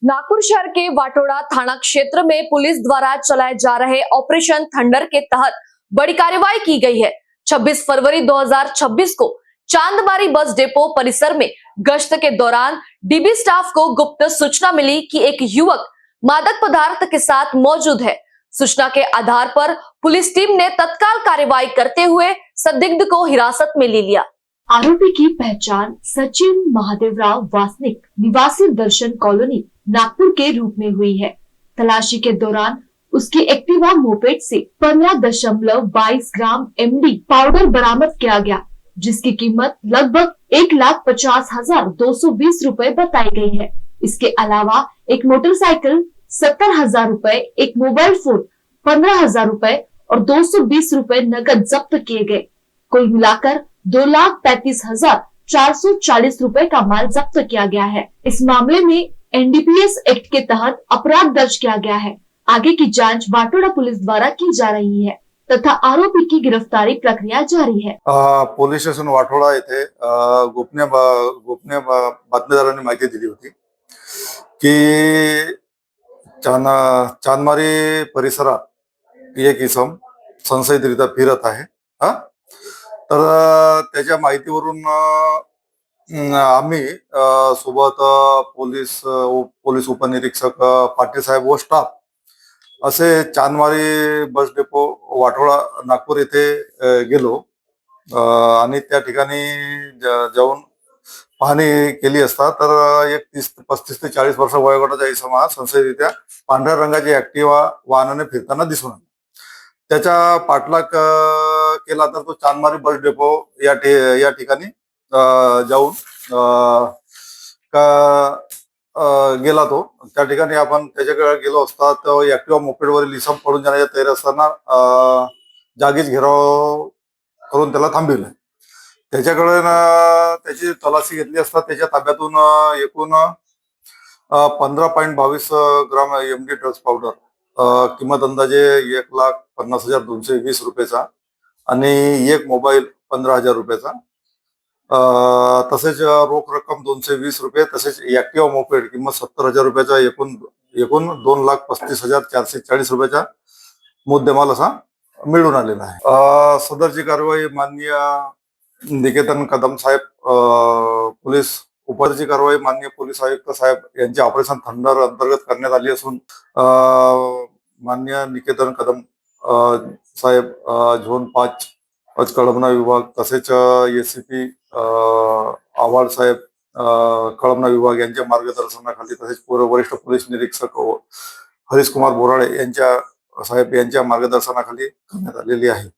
नागपुर शहर के वाटोड़ा थाना क्षेत्र में पुलिस द्वारा चलाए जा रहे ऑपरेशन थंडर के तहत बड़ी कार्रवाई की गई है। 26 फरवरी 2026 को चांदमारी बस डिपो परिसर में गश्त के दौरान डीबी स्टाफ को गुप्त सूचना मिली कि एक युवक मादक पदार्थ के साथ मौजूद है। सूचना के आधार पर पुलिस टीम ने तत्काल कार्रवाई करते हुए संदिग्ध को हिरासत में ले लिया। आरोपी की पहचान सचिन महादेवराव वासनिक निवासी दर्शन कॉलोनी नागपुर के रूप में हुई है। तलाशी के दौरान उसकी एक्टिवा मोपेड से 15.22 ग्राम एमडी पाउडर बरामद किया गया, जिसकी कीमत लगभग 1,50,220 रुपए बताई गई है। इसके अलावा एक मोटरसाइकिल 70,000 रुपए, एक मोबाइल फोन 15,000 रुपए और 220 रुपए नकद जब्त किए गए। कुल मिलाकर 2,35,440 रुपए का माल जब्त किया गया है। इस मामले में एनडीपीएस एक्ट के तहत अपराध दर्ज किया गया है। आगे की जांच वाटोड़ा पुलिस द्वारा की जा रही है तथा आरोपी की गिरफ्तारी प्रक्रिया जारी है। पोलीस स्टेशन वाटोड़ा येथे गोपनीय बातमीदारांनी माहिती दिली होती की चांदमारी परिसरात एक इसम संशयितरित्या फिरत आहे। तर त्याच्या माहितीवरून आम्ही सोबत पोलीस उपनिरीक्षक पाटील साहेब व स्टाफ असे चांदमारी बस डेपो वाटोळा नागपूर येथे गेलो आणि त्या ठिकाणी जाऊन पाहणी केली असता तर एक 35 ते 40 वर्ष वयोगटाचा इसम हा संशयितरित्या पांढऱ्या रंगाची ऍक्टिवा वाहनाने फिरताना दिसून आला। त्याचा पाठलाग केला तर तो चांदमारी बस डेपो या ठिकाणी जाऊन गेला। तो त्या ठिकाणी आपण त्याच्याकडे गेलो असता तो ऍक्टिवा मोपेडवरील इसम पडून जाण्याच्या तयारी असताना जागीच घेराव करून त्याला थांबविलं। त्याच्याकडे त्याची तलाशी घेतली असता त्याच्या ताब्यातून एकूण 15.22 ग्राम एमडी ड्रग्स पावडर, किंमत अंदाजे 1,50,220 रुपयाचा आणि एक मोबाईल 15,000 रुपयाचा, तसेच रोख रक्कम 220 रुपये, तसेच ऍक्टिवा मोपेड किंमत 70,000 रुपयाचा, एकूण 2,35,440 रुपयाचा मुद्देमाल असा मिळून आलेला आहे। सदरची कारवाई माननीय निकेतन कदम साहेब पोलीस उपरची कारवाई माननीय पोलीस आयुक्त साहेब यांच्या ऑपरेशन थंडर अंतर्गत करण्यात आली असून माननीय निकेतन कदम साहेब झोन 5 कळमना विभाग, तसेच एसीपी आव्हाड साहेब कळमना विभाग यांच्या मार्गदर्शनाखाली, तसेच वरिष्ठ पोलीस निरीक्षक हरीश कुमार बोराडे यांच्या मार्गदर्शनाखाली करण्यात आलेली आहे।